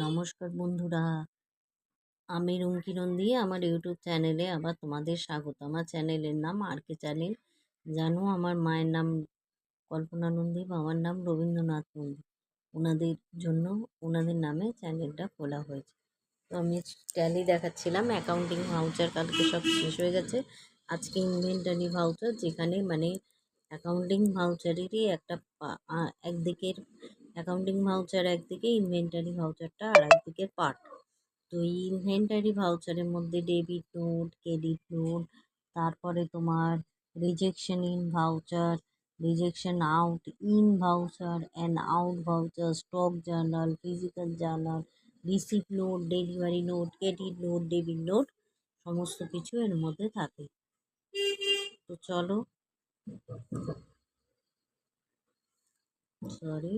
নমস্কার বন্ধুরা, আমি রুমকি নন্দী। আমার ইউটিউব চ্যানেলে আবার তোমাদের স্বাগত। আমার চ্যানেলের নাম আর চ্যানেল। জানো, আমার মায়ের নাম কল্পনা নন্দী, বাবার নাম রবীন্দ্রনাথ নন্দী। ওনাদের জন্য ওনাদের নামে চ্যানেলটা খোলা হয়েছে। তো আমি ট্যালি দেখাচ্ছিলাম, অ্যাকাউন্টিং ভাউচার কালকে সব শেষ হয়ে গেছে। আজকে ইনভেন্টারি ভাউচার, যেখানে মানে অ্যাকাউন্টিং ভাউচারেরই একটা একদিকের অ্যাকাউন্টিং ভাউচার একদিকে, ইনভেন্টারি ভাউচারটা আর একদিকের পার্ট। তো এই ইনভেন্টারি ভাউচারের মধ্যে ডেবিট নোট, ক্রেডিট নোট, তারপরে তোমার rejection in voucher, rejection out in voucher and out voucher, stock journal, physical journal, receipt note, delivery note, credit note, debit note, সমস্ত কিছু এর মধ্যে থাকে। তো চলো, সরি,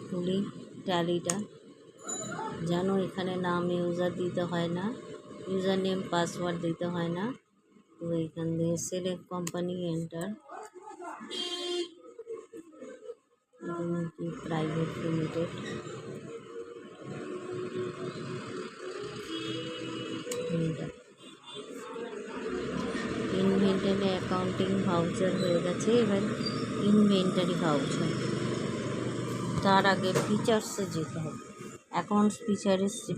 খুলি ট্যালিটা। জানো, এখানে নাম ইউজার দিতে হয় না, ইউজার নেম পাসওয়ার্ড দিতে হয় না। তো এখান থেকে select company, enter, private limited, inventory accounting voucher হয়ে গেছে। এবার ইনভেন্টারি ভাউচার, তার আগে ফিচার্সে যেতে হবে। অ্যাকাউন্টস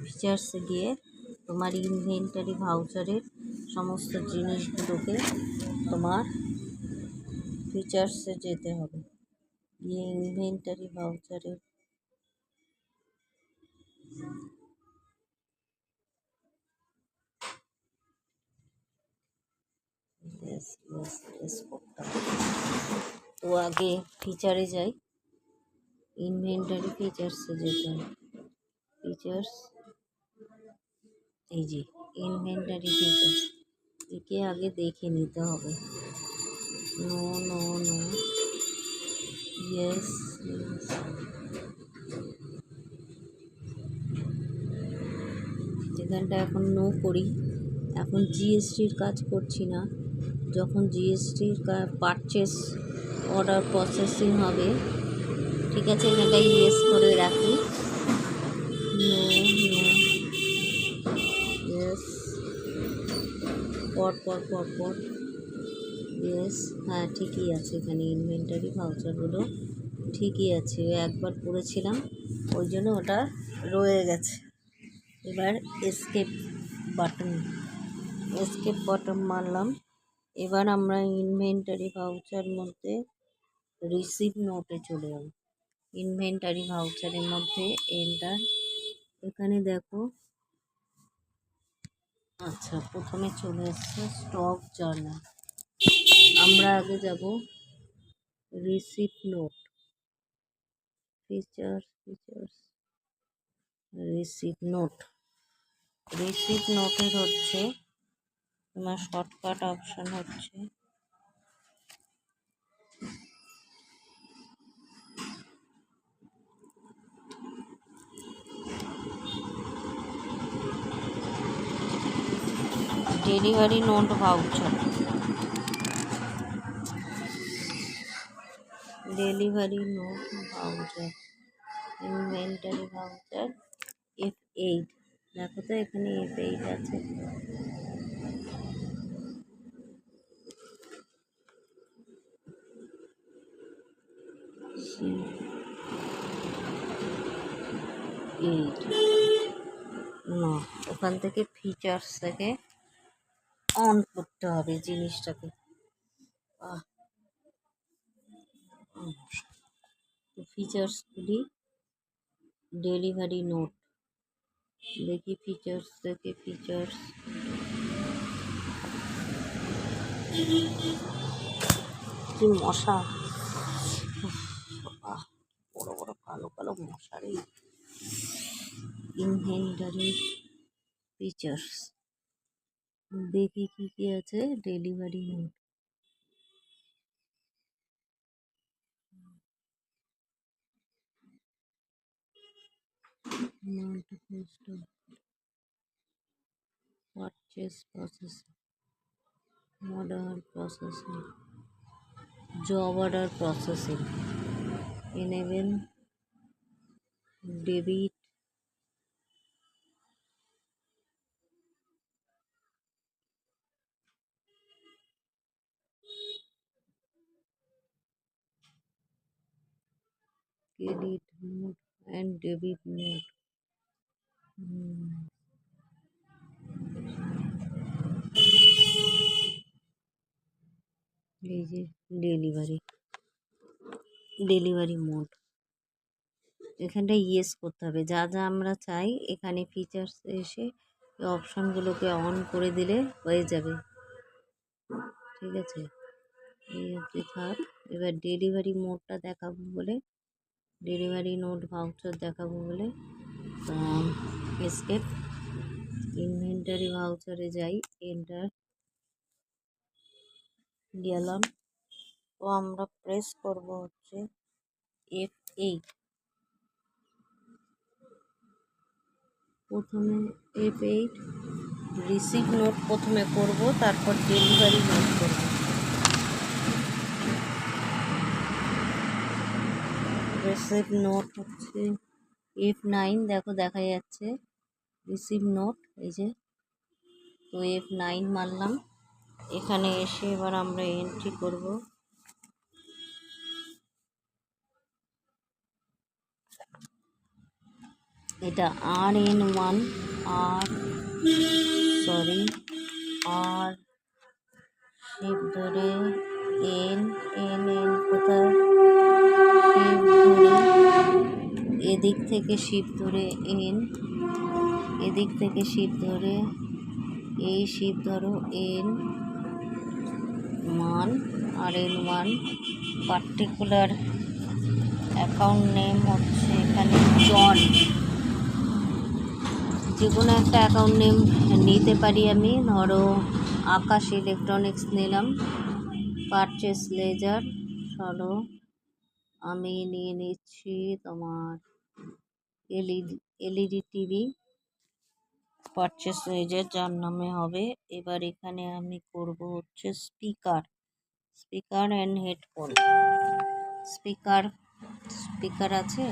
ফিচার্সে গিয়ে তোমার ইনভেন্টারি ভাউচারের সমস্ত জিনিসগুলোকে তোমার ফিচার্সে যেতে হবে। গিয়ে ইনভেন্টারি ভাউচারের তো আগে ফিচারে যাই, ইনভেন্টারি ফিচার্সে যেতে হবে। ফিচার্স, এই যে ইনভেন্টারি ফিচার্স, একে আগে দেখে নিতে হবে। No no no, yes yes. এখানটা এখন নো করি। এখন জিএসটির কাজ করছি না। যখন জিএসটির পারচেস অর্ডার প্রসেসিং হবে, ঠিক আছে, এখানটা ইয়েস করে রাখি। নো নো, ইয়েস, পর পর পর পর, ইয়েস। হ্যাঁ, ঠিকই আছে, এখানে ইনভেন্টারি ভাউচারগুলো ঠিকই আছে। একবার করেছিলাম, ওই জন্য ওটা রয়ে গেছে। এবার এসকেপ বাটন মারলাম। এবার আমরা ইনভেন্টারি ভাউচার মধ্যে রিসিপ্ট নোটে চলে যাব। ইনভেন্টারি ভাউচারের মধ্যে এন্টার। এখানে দেখো, আচ্ছা, প্রথমে চলে এসছে স্টক জার্নাল। আমরা আগে যাব রিসিপ্ট নোট, ফিচার্স, রিসিপ্ট নোটের হচ্ছে তোমার শর্টকাট অপশন হচ্ছে delivery note voucher, inventory voucher F8। দেখো তো, এখানে F8 আছে। না, ওখান থেকে ফিচার্স থেকে অন করতে হবে জিনিসটাকে। ফিচার্স খুলি, ডেলিভারি নোট দেখি, ফিচার্স থেকে ফিচার্স, কি মশা, বড় বড় কালো কালো মশারি। ইনভেন্টারি ফিচার্স দেখি কি কি আছে। Delivery note, purchase process, order processing, job order processing, enable debit, credit mode and debit mode. হুম, এই যে ডেলিভারি ডেলিভারি মোড, এখানটা ইয়েস করতে হবে। যা যা আমরা চাই এখানে ফিচার্স এসে এই অপশানগুলোকে অন করে দিলে হয়ে যাবে। ঠিক আছে, এই অবধি থাক। এবার ডেলিভারি মোডটা দেখাবো বলে, ডেলিভারি নোট ভাউচার দেখাবো বলে এসকেপ, ইনভেন্টারি ভাউচারে যাই, এন্টার গেলাম। তো আমরা প্রেস করব হচ্ছে F8, প্রথমে F8 রিসিভ নোট প্রথমে করব, তারপর ডেলিভারি নোট করব। রিসিভ নোট হচ্ছে F9, দেখো দেখা যাচ্ছে রিসিভ নোট, এই যে। তো F9 মারলাম। এখানে এসে এবার আমরা এন্ট্রি করব এটা RN1, আর সরি আর শিপ ধরে এন এন এন কোথায়, শিপ ধরে এদিক থেকে শিপ ধরে এন, এদিক থেকে শিপ ধরে এই শিপ ধরো এন মান, RN1, পার্টিকুলার অ্যাকাউন্ট নেম হচ্ছে এখানে জন, যে কোনো একটা অ্যাকাউন্ট নেম নিতে পারি আমি। ধরো আকাশ ইলেকট্রনিক্স নিলাম। পারচেস লেজার, ধরো আমি নিয়ে নিচ্ছি তোমার এলইডি টিভি, পারচেস লেজার যার নামে হবে। এবার এখানে আমি করব হচ্ছে speaker, speaker and headphone. Speaker, speaker আছে,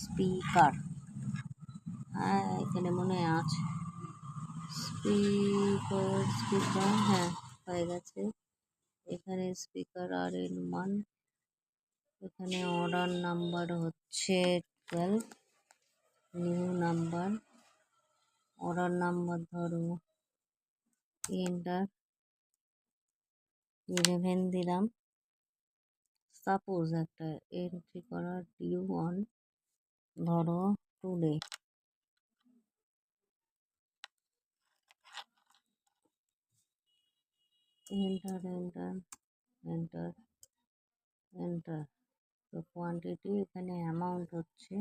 স্পিকার, হ্যাঁ এখানে মনে হয় আছে স্পিকার, স্পিকার, হ্যাঁ হয়ে গেছে। এখানে স্পিকার RN1, এখানে অর্ডার নাম্বার হচ্ছে 12, নিউ নাম্বার, অর্ডার নাম্বার ধরো এন্টার 11 দিলাম। সাপোজ একটা এন্ট্রি করার ডিউ অন, ধরো today, enter enter enter enter. তো কোয়ান্টিটি এখানে অ্যামাউন্ট হচ্ছে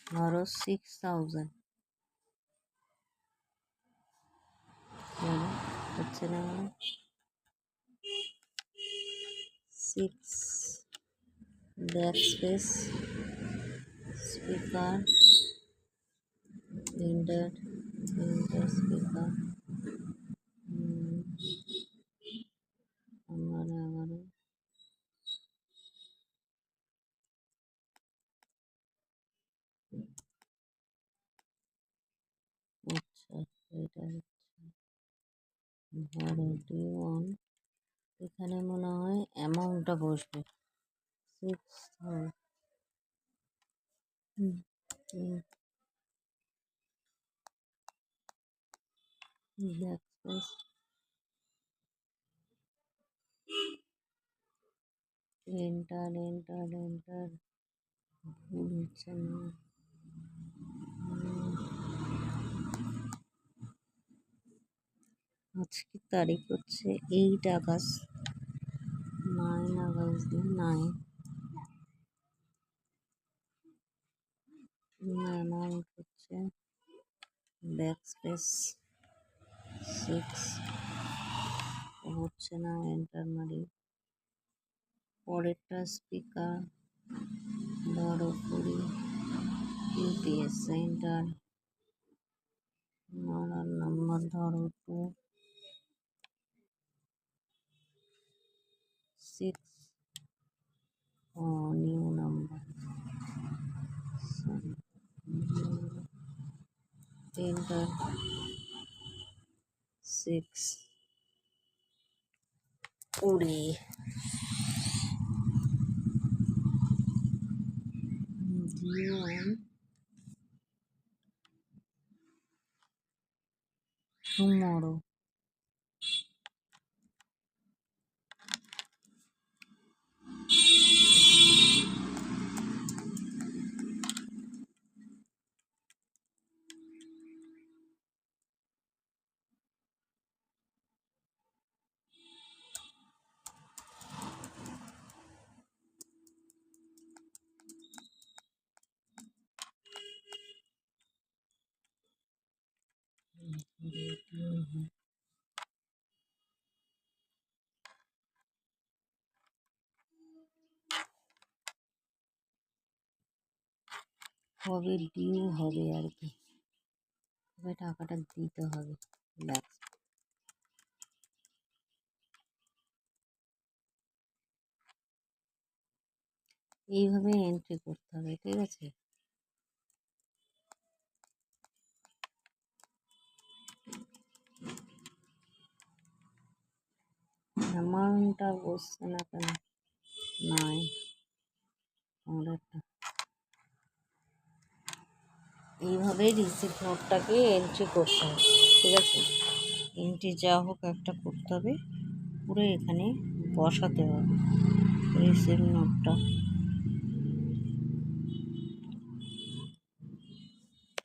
ধরো 6000, হচ্ছে না, 6 backspace, speaker, enter enter speaker, আমার 11, আচ্ছা এটা ধরো ডিউ অন, এখানে মনে হয় অ্যামাউন্টটা বসবে 6000, ব্যাকস্পেস, এন্টার এন্টার এন্টার, হচ্ছে না। আজকে তারিখ হচ্ছে 8 আগস্ট, 9 আগস্ট দিয়ে 9, অ্যামাউন্ট হচ্ছে ব্যাকস্পেস 6, হচ্ছে না, এন্টার মারি। পরেরটা স্পিকার ধরো 20, ইউপিএস সেন্টার, অর্ডার নাম্বার ধরো 2, 6 new number. Enter 6 20 tomorrow. হবে ডিউ হবে আর কি, তবে টাকাটা দিতে হবে। এইভাবে এন্ট্রি করতে হবে, ঠিক আছে। অ্যামাউন্টটা বসছে না কেন? নাই অর্ডারটা এইভাবে রিসিপ্ট নোটটাকে এন্ট্রি করতে হবে, ঠিক আছে। এন্ট্রি যা হোক একটা করতে হবে, পুরো এখানে বসাতে হবে রিসিপ্ট নোটটা।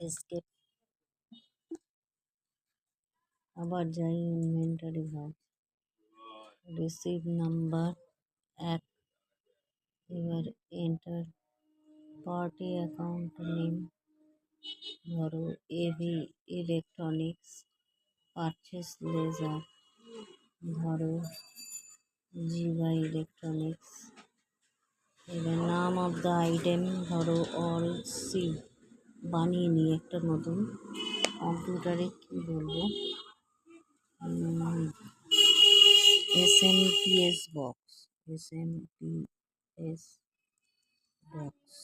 এসকেপ, আবার যাই ইনভেন্টারি ভাব, রিসিপ্ট নাম্বার 1, এবার এন্টার পার্টি অ্যাকাউন্ট নেম, ধরো এভি ইলেকট্রনিক্স, পারচেস লেজার, ধরো জিবা ইলেকট্রনিক্স। এবার নাম অফ দ্য আইটেম ধরো অল সি, বানিয়ে নিই একটা নতুন। কম্পিউটারে কী বলবো, SMPS বক্স, SMPS বক্স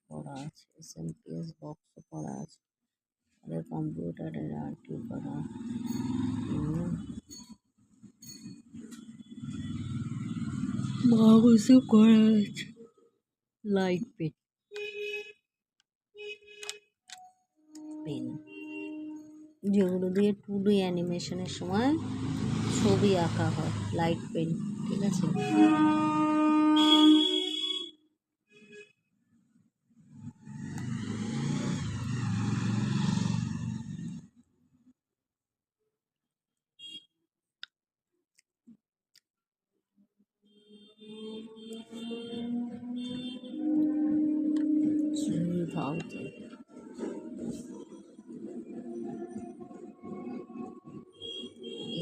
করা আছে, SMPS বক্স করা আছে। তাহলে কম্পিউটারের আর কি করা, মাউসও করা আছে, লাইট পেন, যেগুলো দিয়ে 2D অ্যানিমেশনের সময় ছবি আঁকা হয়, লাইট পেন, ঠিক আছে।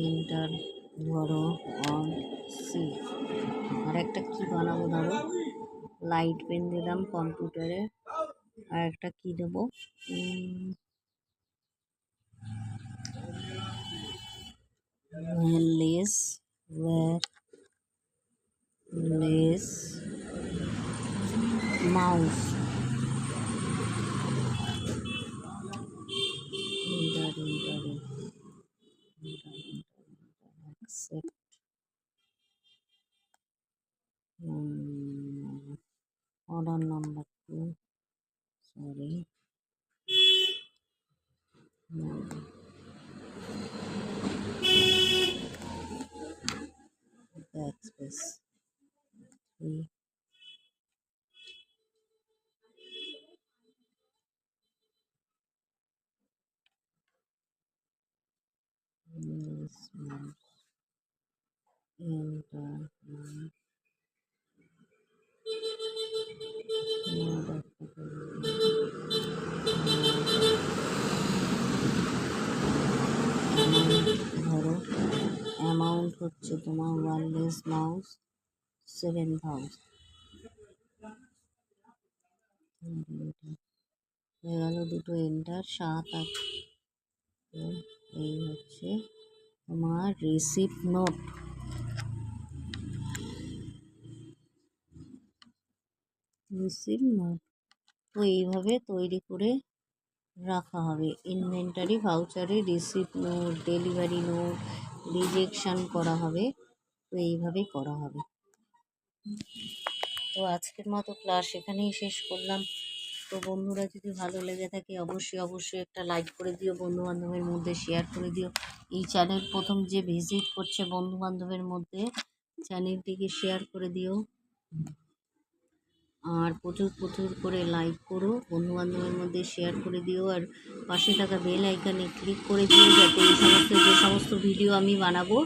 এন্টার ধরো অন সি, আর একটা কী বানাবো, ধরো লাইট পেন দিলাম কম্পিউটারে, আর একটা কী দেবো, less mouse, accept, order number 2, sorry, backspace 3, enter, ধরো অ্যামাউন্ট হচ্ছে তোমার ওয়্যারলেস মাউস 7000, হয়ে গেল দুটো এন্টার, 7 আর তো এই হচ্ছে তোমার রিসিপ্ট নোট। তো এইভাবে তৈরি করে রাখা হবে। ইনভেন্টারি ভাউচারে receipt note, delivery note, rejection করা হবে। তো এইভাবেই করা হবে। তো আজকের মতো ক্লাস এখানেই শেষ করলাম। তো বন্ধুরা, যদি ভালো লেগে থাকে অবশ্যই একটা লাইক করে দিও, বন্ধু বান্ধবের মধ্যে শেয়ার করে দিও। এই চ্যানেল প্রথম যে ভিজিট করছে বন্ধু বান্ধবের মধ্যে চ্যানেলটিকে শেয়ার করে দিও, আর প্রচুর করে লাইক করো, বন্ধু বান্ধবের মধ্যে শেয়ার করে দিও, আর পাশে থাকা বেল আইকনে ক্লিক করে দিও যাতে এই যে সমস্ত ভিডিও আমি বানাবো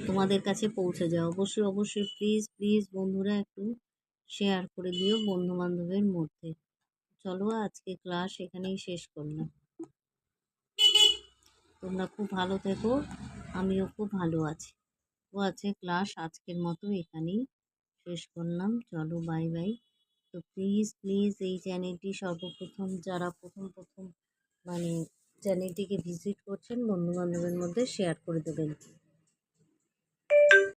তোমাদের কাছে পৌঁছে যায়। অবশ্যই প্লিজ বন্ধুরা একটু শেয়ার করে দিও বন্ধু বান্ধবের মধ্যে। চলো, আজকে ক্লাস এখানেই শেষ করলাম। তোমরা খুব ভালো থেকো, আমিও খুব ভালো আছি। তো আছে ক্লাস আজকের মতো এখানেই শেষ করলাম। চলো, বাই। তো প্লিজ এই চ্যানেলটি সর্বপ্রথম যারা প্রথম মানে চ্যানেলটিকে ভিজিট করছেন বন্ধু বান্ধবের মধ্যে শেয়ার করে দেবেন।